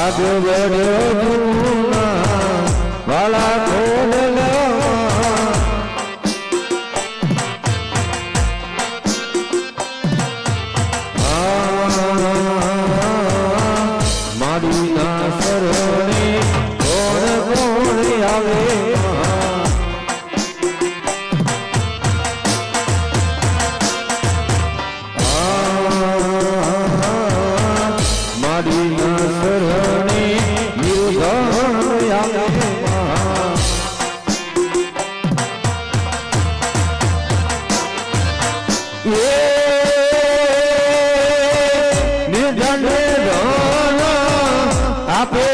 આગે બળ્યો વાલા ખોડલા મારી ના શરણે કોણ કોણ આવે મારી ના શરણે નિર્ધન આવે આપે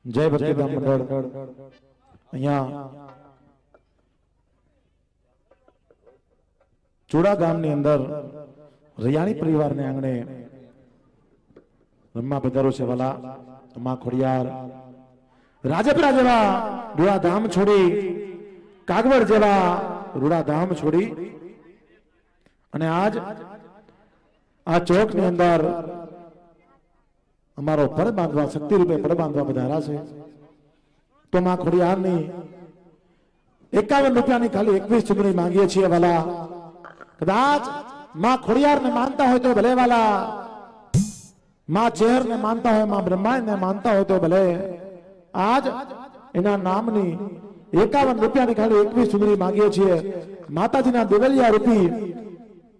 જય ભક્તિધામ મંડળ અહીંયા चूड़ा गामनी अंदर रैयाणी परिवार ने आंगणे रम्मा पधारो छे वाला मां खोडियार राजपरा जेवा रूड़ा धाम छोड़ी कागवड़ जेवा रूड़ा धाम छोड़ी अने आज आ चौक ने अंदर अमारो पर बांधवा शक्ति रूपे पर बांधवा पधारा छे तो मां खोडियार नी 51 રૂપિયાની ખાલી 21 ચૂંટણી માંગીએ છીએ વાલા કદાચ मां खोडियार ने मानता हो तो भले वाला मां चेहर ने मानता हो मां ब्रह्मांड ने मानता हो तो भले आज एना नामनी 51 રૂપિયાની ખાલી 21 ચૂંટણી માંગીએ છીએ માતાજીના દેવલિયા રૂપી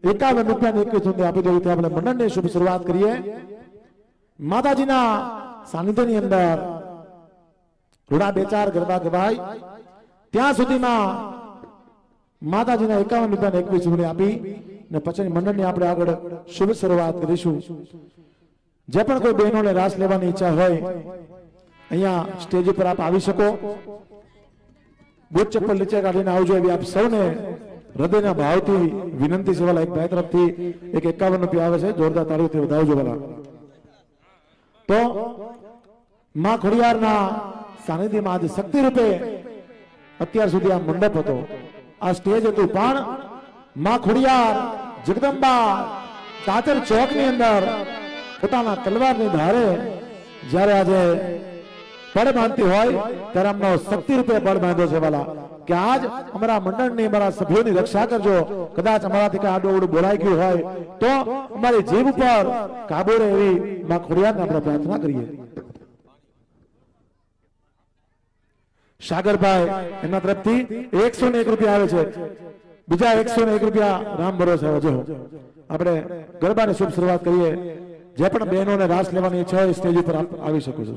51 રૂપિયાની 21 ચૂંટણી આપી દેવી તે આપણે મંડળની શુભ શરૂઆત કરીએ માતાજીના સાનિધ્યની અંદર રૂડા બે ચાર ગરબા ગવાય ત્યાં સુધીમાં માતાજીના 51 રૂપિયાની 21 ચૂંટણી આપી ને પછી મંડળની આપણે આગળ શુભ શરૂઆત કરીશું જે પણ કોઈ બહેનોને રાસ લેવાની ઈચ્છા હોય અહીંયા સ્ટેજ ઉપર આપ આવી શકો બૂટ ચપ્પલ નીચે કાઢીને આવજો એવી આપ સૌને હૃદયના ભાવથી વિનંતી છે વાલા એક ભાઈ તરફથી એક 51 રૂપિયા આવે છે જોરદાર તાળીઓથી વધાવજો વાલા તો માં ખોડિયારના સાનિધ્યમાં આજે શક્તિ રૂપે અત્યાર સુધી આ મંડપ હતો આ સ્ટેજ હતું પણ માં ખોડિયાર જગદંબા સાચર ચોકની અંદર પોતાના તલવારની ધારે જ્યારે આજે પડ બાંધતી હોય ત્યારે અમનો શક્તિ રૂપે પડ બાંધ્યો છે વાલા કે આજ અમારા મંડળની અમારા સભ્યોની રક્ષા કરજો કદાચ અમારાથી કઈ આડું અવડું બોલાઈ ગયું હોય તો અમારી જીભ ઉપર કાબુ રહે એવી માં ખોડિયારને આપણે પ્રાર્થના કરીએ સાગરભાઈ એમના તરફથી 101 રૂપિયા આવે છે બીજા 101 રૂપિયા રામ ભરોસે હજો આપણે ગરબાની શુભ શરૂઆત કરીએ જે પણ બહેનોને રાસ લેવાની ઈચ્છા હોય સ્ટેજ ઉપર આવી શકો છો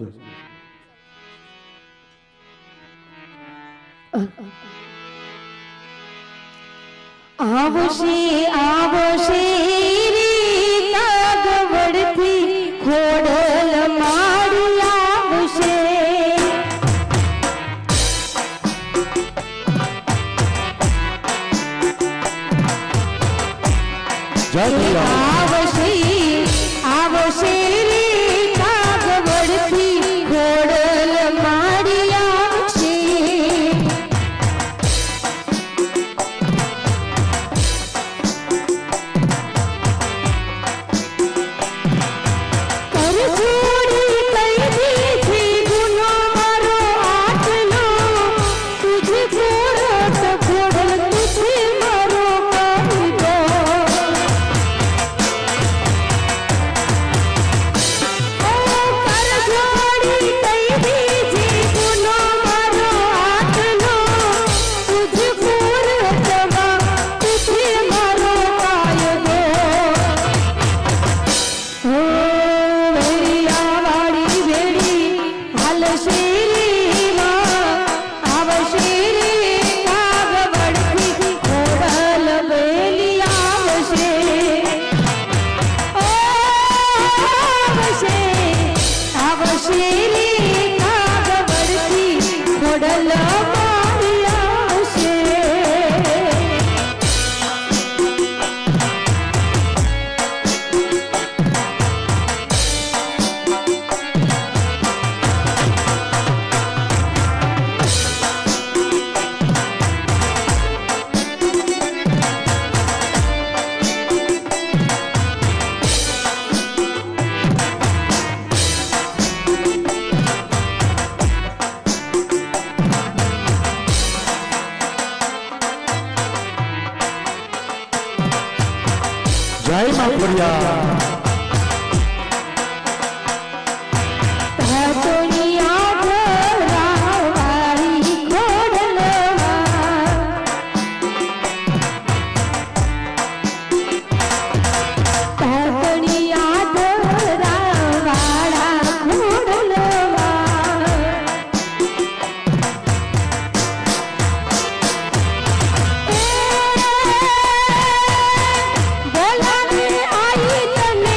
आवशे आवशे रे कागवड़थी खोडल माड़ी आवशे आवशे आवशे रे कागवड़थी खोडल माड़ी आवशे જય માં ખોડિયાર બોલાને આવી તને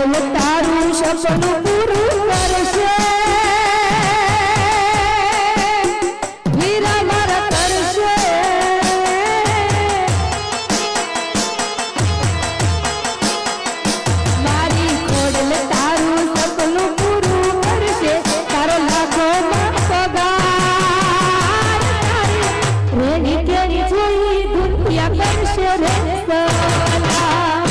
ખોડલ તારું સપનું પૂરું કરશે હીરા મારા કરશે મારી ખોડલ તારું સપનું પૂરું કરશે તારો લાખોમાં પગાર રેડી કેરી જોઈ દુનિયા કરશે રે સલા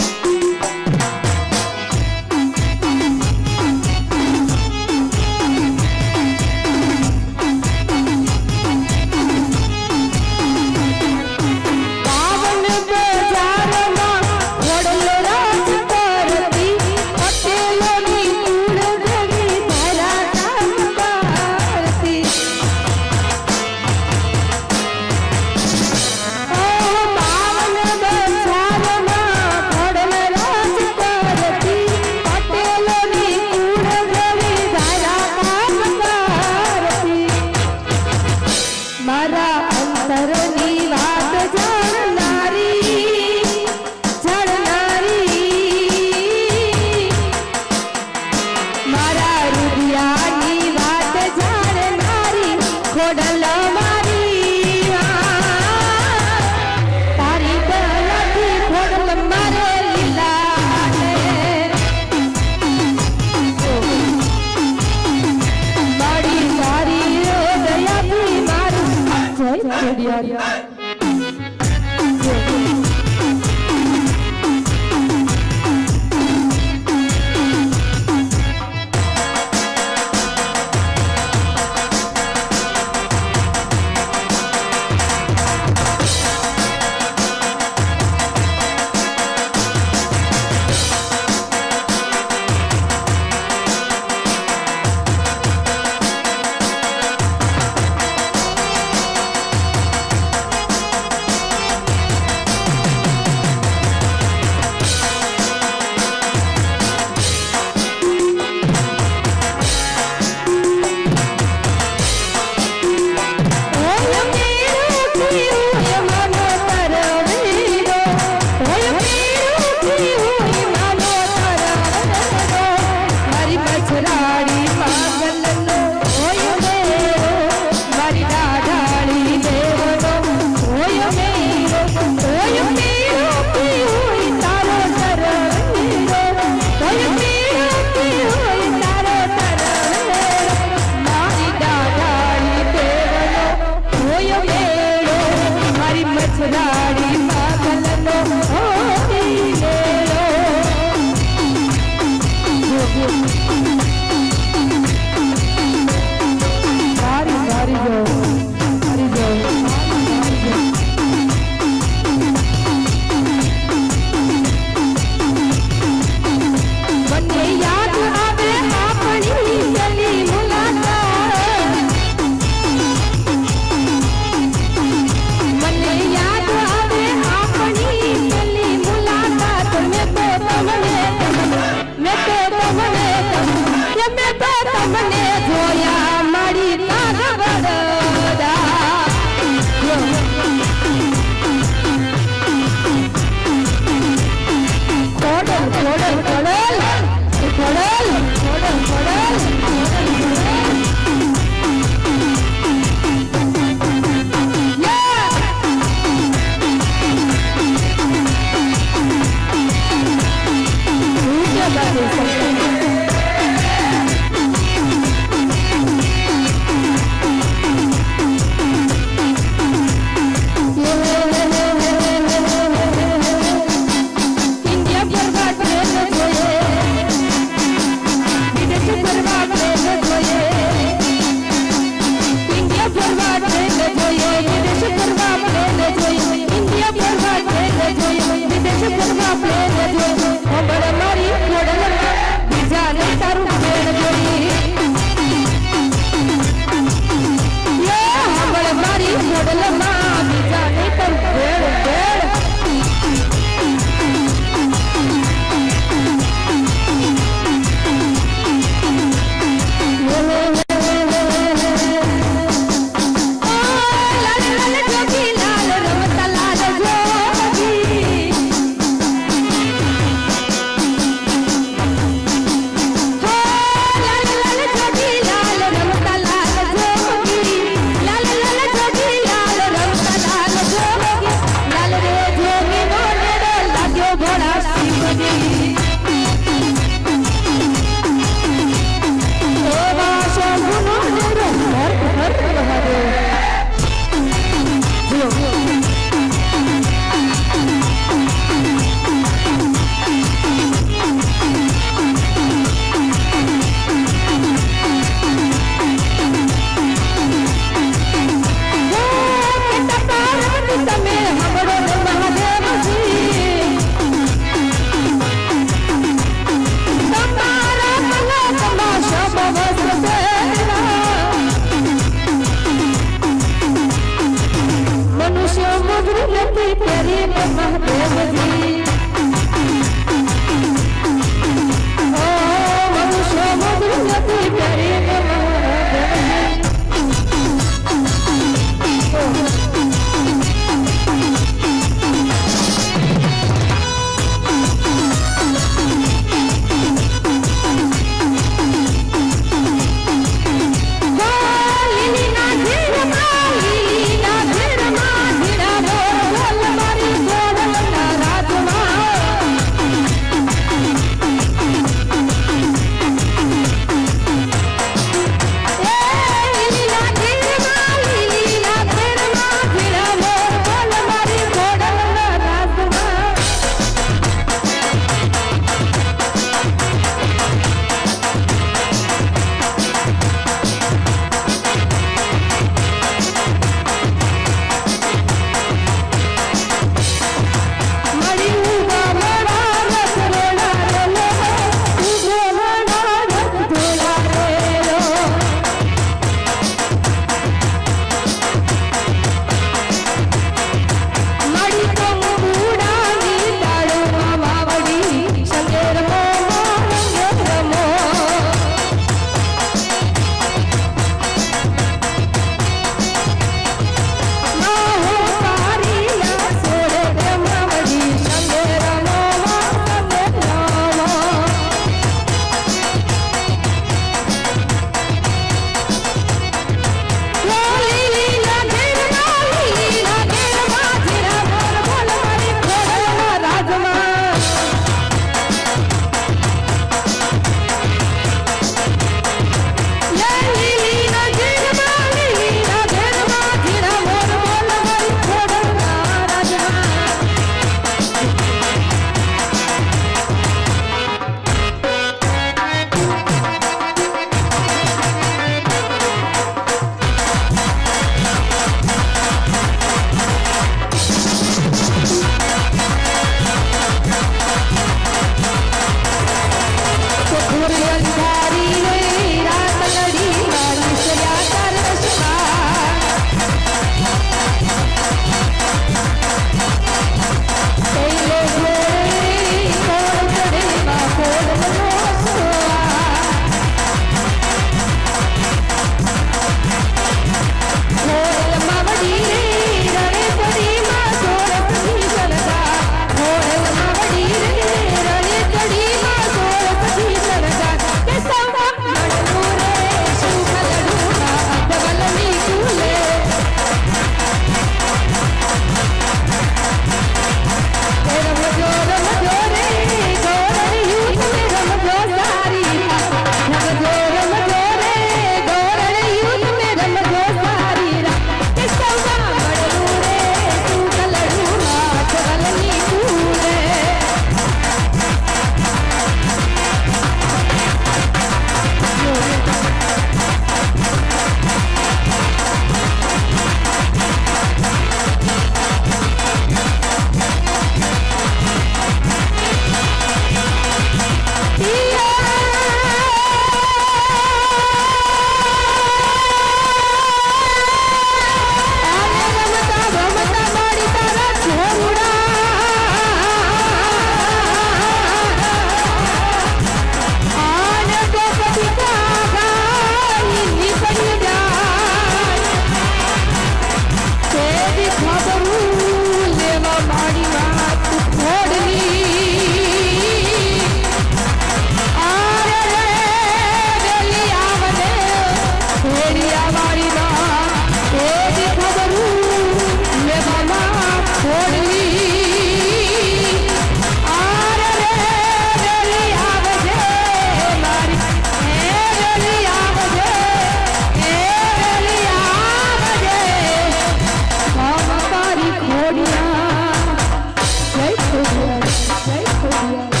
ખોડિયાર જય ખોડિયાર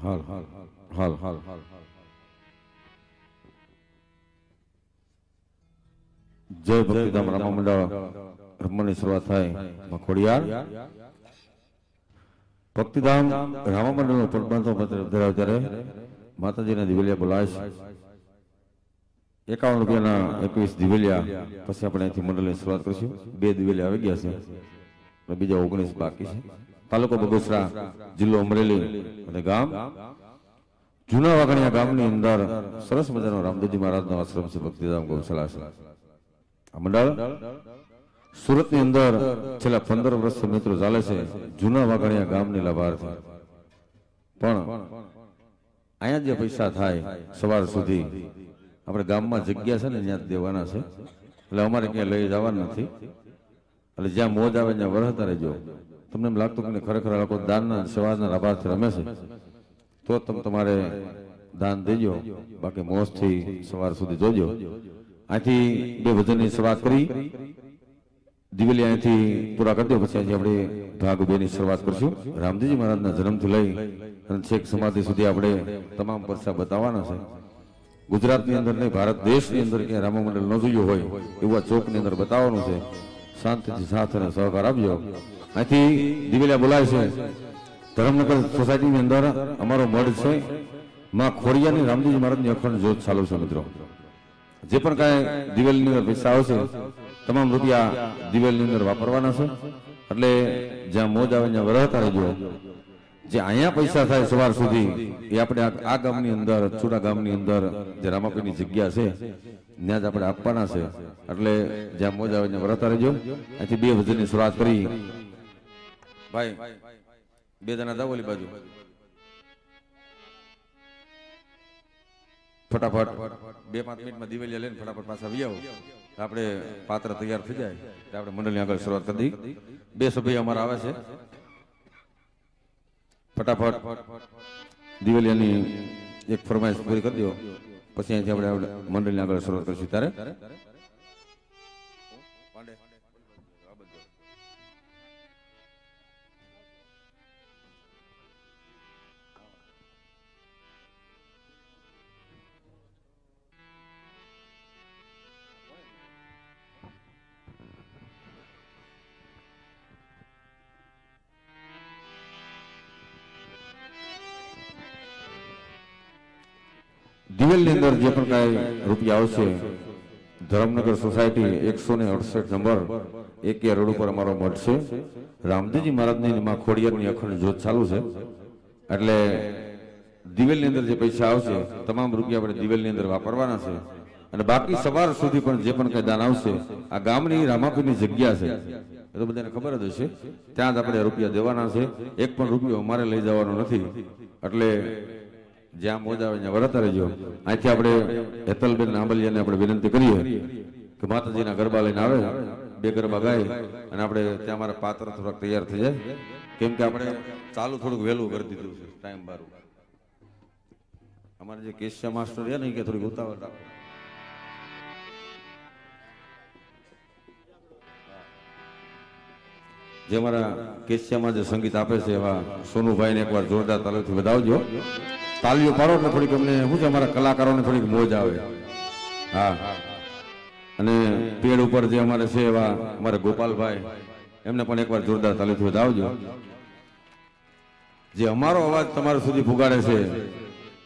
હાલ હાલ હાલ હાલ હાલ જય ભક્તિધામ રામા મંડળ રમવાની શરૂઆત થાય ખોડિયાર ભક્તિધામ રામા મંડળનો પરબંધો પત્ર ધરાવ ત્યારે માતાજીના દિવેલિયા બોલાય છે 51 રૂપિયાના 21 દિવેલિયા પછી આપણે અહીંથી મંડળની શરૂઆત કરીશું 2 દિવેલિયા આવી ગયા છે બીજા 19 બાકી છે તાલુકો બગસરા જિલ્લો અમરેલી અને ગામ જૂના વાગણિયા ગામની અંદર સરસ મજાનો રામદેવજી મહારાજનો આશ્રમ છે ભક્તિધામ ગૌશાળા છે આ મંડળ સુરતની અંદર છેલ્લા 15 વર્ષથી મિત્રો ચાલે છે જૂના વાગણિયા ગામની લાભાર્થી પણ અહીંયા જે પૈસા થાય સવાર સુધી આપણે ગામમાં જગ્યા છે ને ત્યાં દેવાના છે એટલે અમારે ક્યાં લઈ જવાના નથી એટલે જ્યાં મોજ આવે ત્યાં વરહતા રહેજો તમને એમ લાગતું કે ખરેખર લોકો દાનના સેવાના લાભાર્થી રમે છે તો તમે તમારે દાન દેજો બાકી મોજથી સવાર સુધી જોજો અહીંથી 2 ભજનની શરૂઆત કરી દિવેલી અહીંથી પૂરા કરી દો પછી અહીંથી આપણે ભાગ 2 ની શરૂઆત કરશું રામદેવજી મહારાજના જન્મથી લઈ અને છેક સમાધિ સુધી આપણે તમામ પરસા બતાવવાના છે ગુજરાતની અંદર નહીં ભારત દેશની અંદર ક્યાં રામા મંડળ ન જોયું હોય એવા ચોકની અંદર બતાવવાનું છે શાંતિથી સાથ અને સહકાર આપજો અહીંથી દિવેલિયા બોલાય છે ધર્મનગર સોસાયટીની અંદર અમારો મઢ છે માં ખોડિયારની રામદેવજી મહારાજની અખંડ જ્યોત ચાલુ છે મિત્રો જે પણ કાંઈ દિવેલની અંદર પૈસા આવશે તમામ રૂપિયા દિવેલની અંદર વાપરવાના છે એટલે જ્યાં મોજ આવે ત્યાં વરહતા રહેજો જે અહીંયા પૈસા થાય સવાર સુધી એ આપણે આ ગામની અંદર ચુડા ગામની અંદર જે રામાપીની જગ્યા છે ત્યાં જ આપણે આપવાના છે એટલે જ્યાં મોજ આવે ત્યાં વરહતા રહેજો અહીંથી 2 ભજનની શરૂઆત કરી ભાઈ 2 જણા જાવ ઓલી બાજુ ફટાફટ 2-5 મિનિટમાં દિવેલિયા લઈને ફટાફટ પાછા આવી આવો આપણે પાત્ર તૈયાર થઈ જાય એટલે આપણે મંડળની આગળ શરૂઆત કરી દઈએ 2 સભ્ય અમારા આવે છે ફટાફટ દિવેલિયાની એક ફરમાઈશ પૂરી કરી દો પછી અહીંથી આપણે મંડળની આગળ શરૂઆત કરીશું ત્યારે દિવેલની અંદર જે પણ કાંઈ રૂપિયા આવશે ધર્મનગર સોસાયટી 168 નંબર 1 રોડ ઉપર અમારો મઠ છે રામદેવજી મહારાજની માં ખોડિયારની અખંડ જ્યોત ચાલુ છે એટલે દિવેલની અંદર જે પૈસા આવશે તમામ રૂપિયા આપણે દિવેલની અંદર વાપરવાના છે અને બાકી સવાર સુધી પણ જે પણ કઈ દાન આવશે આ ગામની રામાપીરની જગ્યા છે એ તો બધાને ખબર જ હશે ત્યાં જ આપણે રૂપિયા દેવાના છે એક પણ રૂપિયો અમારે લઈ જવાનો નથી એટલે જ્યાં મોજ આવે ત્યાં વરતા રહેજો અહીંથી આપણે હેતલબેન આંબલિયાને આપણે વિનંતી કરીએ કે માતાજીના ગરબા લઈને આવે 2 ગરબા ગાય અને આપણે ત્યાં અમારા પાત્ર થોડાક તૈયાર થઈ જાય કેમ કે આપણે ચાલુ થોડુંક વહેલું કરી દીધું છે ટાઈમ બારું અમારે જે કેશિયા માસ્ટર છે ને કે થોડીક ઉતાવળ રાખો જે અમારા કેશિયામાં જે સંગીત આપે છે એવા સોનુભાઈને એકવાર જોરદાર તાલીઓથી વધાવજો તાલીઓ પાડો એટલે થોડીક અમને શું છે અમારા કલાકારોને થોડીક મોજ આવે હા અને પેડ ઉપર જે અમારે છે એવા અમારે ગોપાલભાઈ એમને પણ એકવાર જોરદાર તાલીઓથી વધાવજો જે અમારો અવાજ તમારા સુધી પુગાડે છે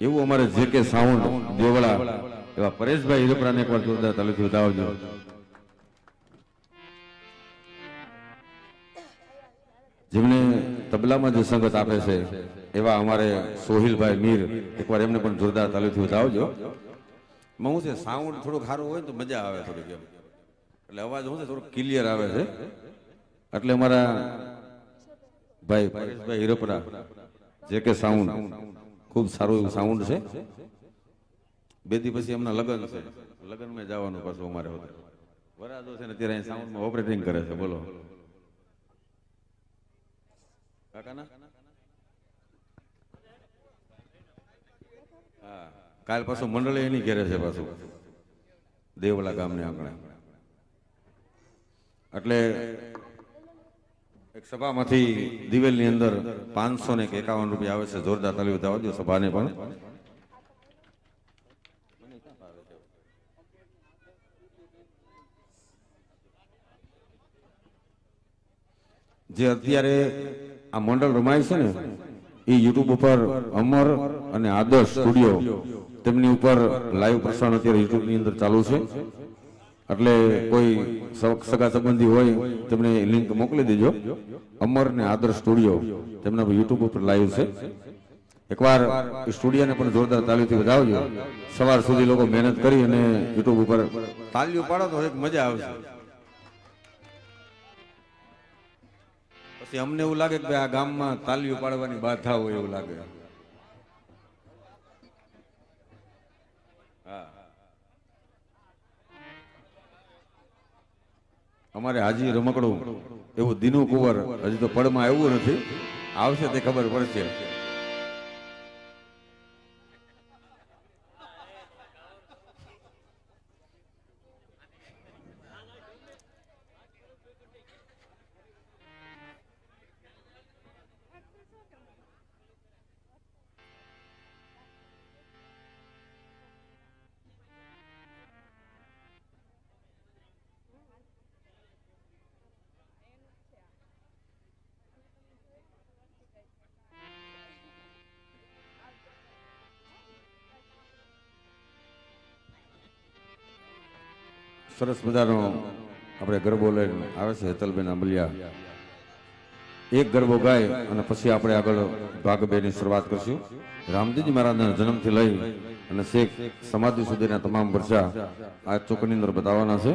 એવું અમારે જે કે સાઉન્ડ દેવળા એવા પરેશભાઈ હિરપરાને એકવાર જોરદાર તાલીઓથી વધાવજો જેમને તબલામાં જે સંગત આપે છે એવા અમારે સોહિલભાઈ મીર એકવાર એમને પણ જોરદાર તાલીઓથી વધાવજો હું છે સાઉન્ડ થોડુંક સારું હોય ને તો મજા આવે થોડીક એમ એટલે અવાજ શું છે થોડુંક ક્લિયર આવે છે એટલે અમારા ભાઈ પરેશભાઈ હિરપરા જે કે સાઉન્ડ ખૂબ સારું એવું સાઉન્ડ છે 2 દી પછી એમના લગ્ન છે લગ્નમાં જવાનું પાછું અમારે વરાજો છે ને ત્યારે સાઉન્ડમાં ઓપરેટિંગ કરે છે બોલો હા કાલ પાછું મંડળે એની ઘેરે છે પાછું દેવલા ગામને આંગણે એટલે એક સભામાંથી દિવેલની અંદર 551 રૂપિયા આવે છે. જોરદાર તાળી બતાવવા દો સભાને પણ. જે અત્યારે આ મંડળ રમાય છે ને એ યુટ્યુબ ઉપર અમર અને આદર્શ સ્ટુડિયો તેમની ઉપર લાઈવ પ્રસારણ અત્યારે યુટ્યુબ ની અંદર ચાલુ છે. એટલે કોઈ સગા સંબંધી હોય તેમને લિંક મોકલી દેજો. અમર ને આદર્શ સ્ટુડિયો તેમના યુટ્યુબ ઉપર લાઈવ છે. એકવાર સ્ટુડિયોને પણ જોરદાર તાલીઓથી વધાવજો. સવાર સુધી લોકો મહેનત કરી અને યુટ્યુબ ઉપર તાલીઓ પાડો તો એક મજા આવશે. પછી અમને એવું લાગે કે આ ગામમાં તાલીઓ પાડવાની બાધા હોય એવું લાગે. અમારે હાજી રમકડું એવું દીનું કુંવર હજી તો પડમાં આવ્યું નથી. આવશે તે ખબર પડશે. સરસ મજાનો આપણે ગરબો લઈને આવે છે હેતલબેન આંબલિયા. એક ગરબો ગાય અને પછી આપણે આગળ ભાગ 2 ની શરૂઆત કરશું. રામજીજી મહારાજના જન્મથી લઈ અને શેખ સમાધિ સુધીના તમામ વર્ષા આ ચોકની અંદર બતાવવાના છે.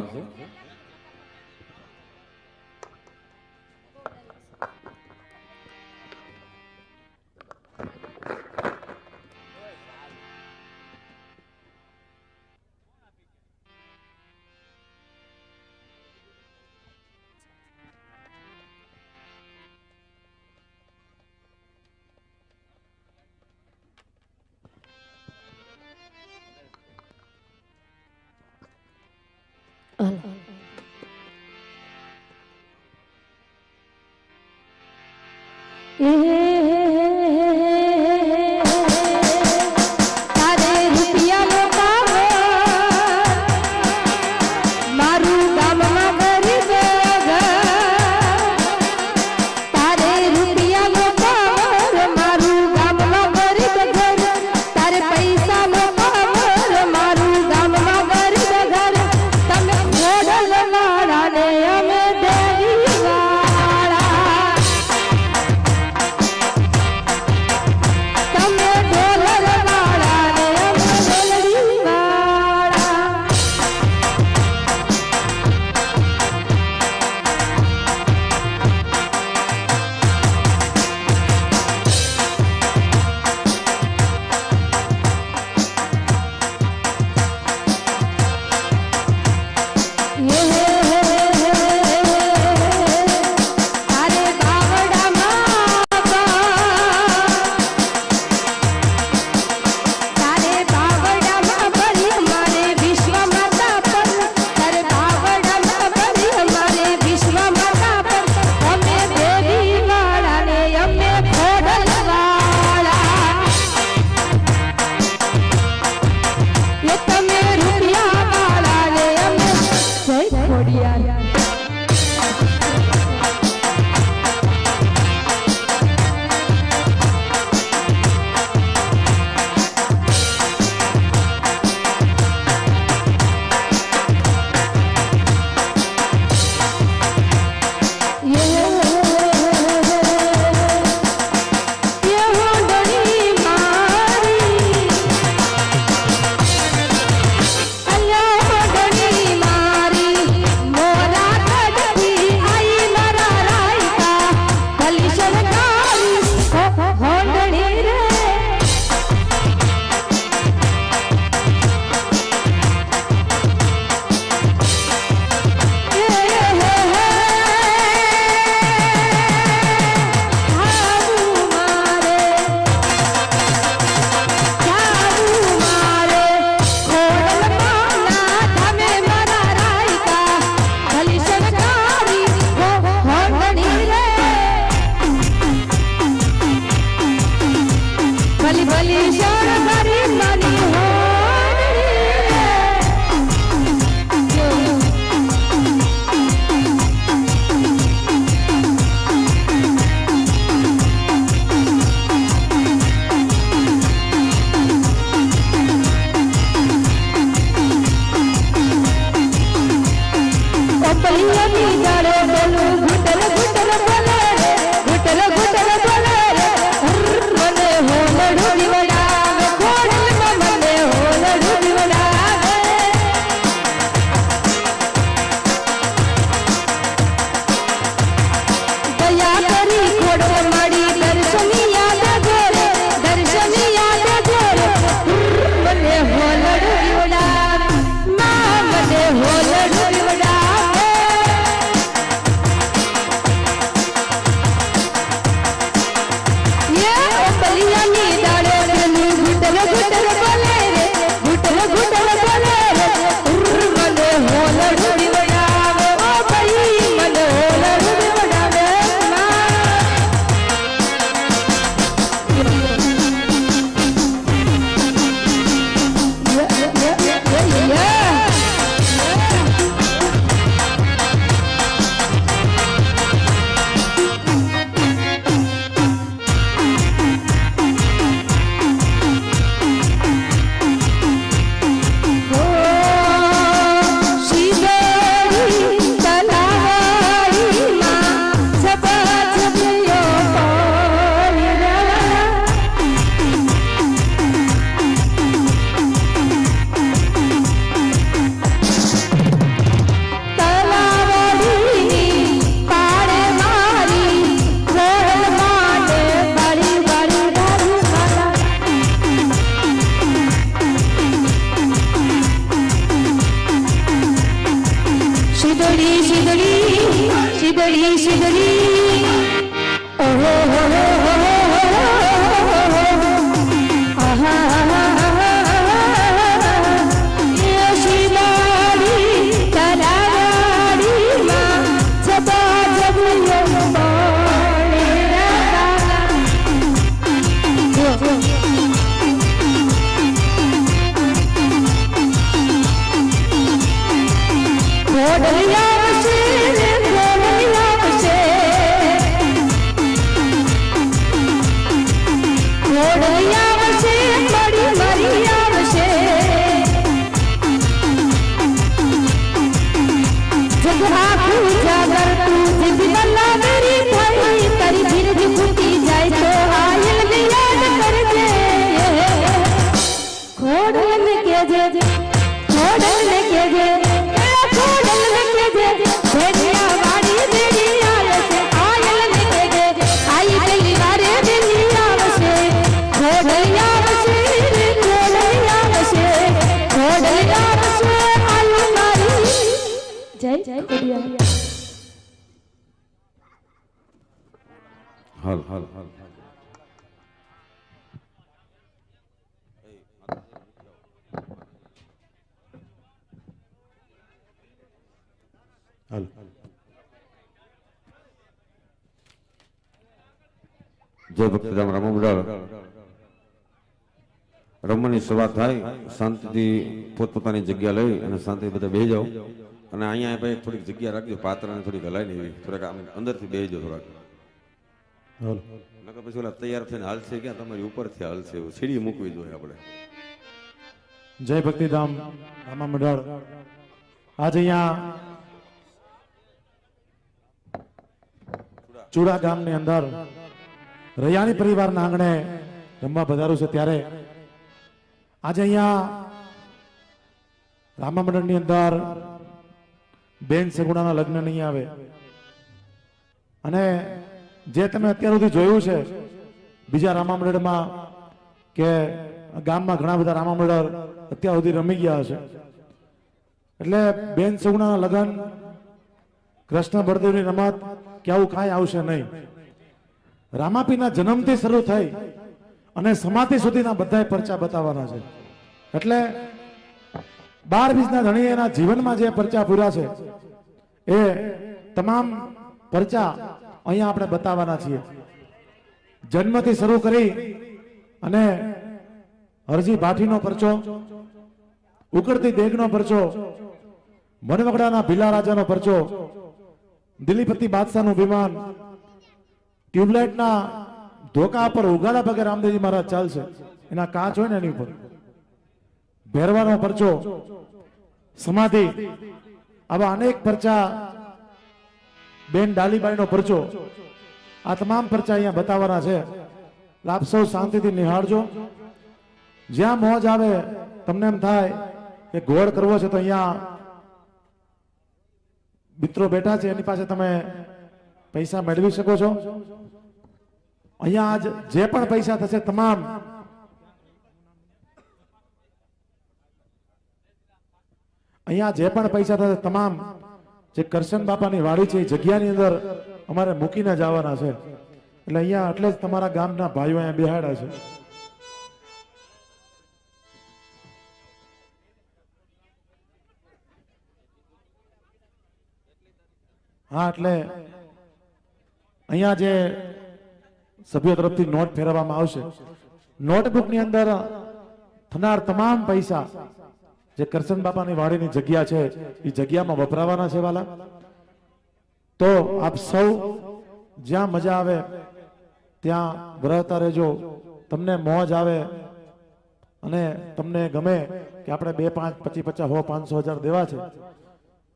શીદડી શીદડી ઓહો હો હો હાલ હાલ હાલ હાલ જય ભક્તિધામ રામા રમવાની શરૂઆત થાય શાંતિથી પોતપોતાની જગ્યા લઈ અને શાંતિથી બધા બેસી જાઓ અને અહીંયા ભાઈ થોડીક જગ્યા રાખજો પાત્રને થોડીક હલાય ને એવી થોડાક આમ અંદરથી બેસી જાઓ થોડાક હાલ નકર પછી ઓલા તૈયાર થઈને હાલશે ક્યાં તમારી ઉપરથી હાલશે એવું સીડી મૂકવી જોઈએ આપણે જય ભક્તિધામ રામા મંડળ આજ અહીંયા ચુડા ગામની અંદર રૈયાણી પરિવારના આંગણે રમવા પધારું છે ત્યારે આજે અહીંયા રામા મંડળની અંદર બેન સગુણાના લગ્ન નહીં આવે અને જે તમે અત્યાર સુધી જોયું છે બીજા રામા મંડળમાં કે ગામમાં ઘણા બધા રામા મંડળ અત્યાર સુધી રમી ગયા હશે એટલે બેન સગુણાના લગ્ન કૃષ્ણ બળદેવની રમત કે આવું કાંઈ આવશે નહીં. રામાપીના જન્મથી શરૂ થઈ અને સમાધિ સુધીના બધા પરચા બતાવવાના છે. એટલે 12-20ના ધણીએ એના જીવનમાં જે પરચા પૂરા છે એ તમામ પરચા અહીંયા આપણે બતાવવાના છીએ. જન્મથી શરૂ કરી અને હરજી ભાટીનો પરચો, ઉકળતી દેગનો પરચો, મનવગડાના ભીલા રાજાનો પરચો, દિલીપતિ બાદશાહનું વિમાન, ટ્યુબલાઇટના ધોકા પર ઉગાડા પગે રામદેવજી મહારાજ ચાલશે, એના કાચ હોય ને એની ઉપર, ભેરવાનો પરચો, સમાધિ, આવા અનેક પરચા, બેન ડાલીબાઈનો પરચો, આ તમામ પરચા અહીંયા બતાવવાના છે. આપ સૌ શાંતિથી નિહાળજો. જ્યાં મોજ આવે તમને એમ થાય કે ગોળ કરવો છે તો અહીંયા મિત્રો બેઠા છે, એની પાસે તમે પૈસા મેળવી શકો છો. અહીંયા આજ જે પણ પૈસા થશે તમામ અહીંયા જે પણ પૈસા થશે તમામ જે કરશન બાપાની વાડી છે એ જગ્યાની અંદર અમારે મૂકીને જવાના છે. એટલે અહીંયા એટલે જ તમારા ગામના ભાઈઓ અહીંયા બેહાડ્યા છે. હા, એટલે અહીંયા જે સભ્યો તરફથી નોટ ફેરવવામાં આવશે, નોટબુકની અંદર થનાર તમામ પૈસા જે કરશન બાપાની વાડીની જગ્યા છે એ જગ્યામાં વપરાવાના છે વાલા. તો આપ સૌ જ્યાં મજા આવે ત્યાં વરહતા રહેજો. તમને મોજ આવે અને તમને ગમે કે આપણે 2, 5, 25, 50, 100, 500, 1000 દેવા છે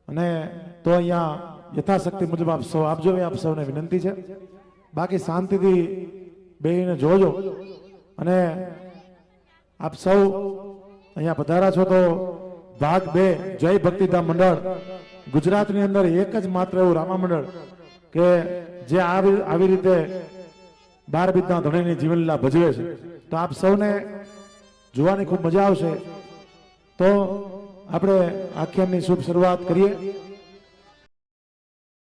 અને તો અહીંયા યથાશક્તિ મુજબ આપ સૌ આપજો, એ આપ સૌને વિનંતી છે. બાકી શાંતિથી બેહીને જોજો. અને આપ સૌ અહીંયા પધારા છો તો ભાગ 2 જય ભક્તિધામ મંડળ ગુજરાતની અંદર એક જ માત્ર એવું રામા મંડળ કે જે આવી રીતે 12 ધણીની જીવનલીલા ભજવે છે. તો આપ સૌને જોવાની ખૂબ મજા આવશે. તો આપણે આખ્યાનની શુભ શરૂઆત કરીએ.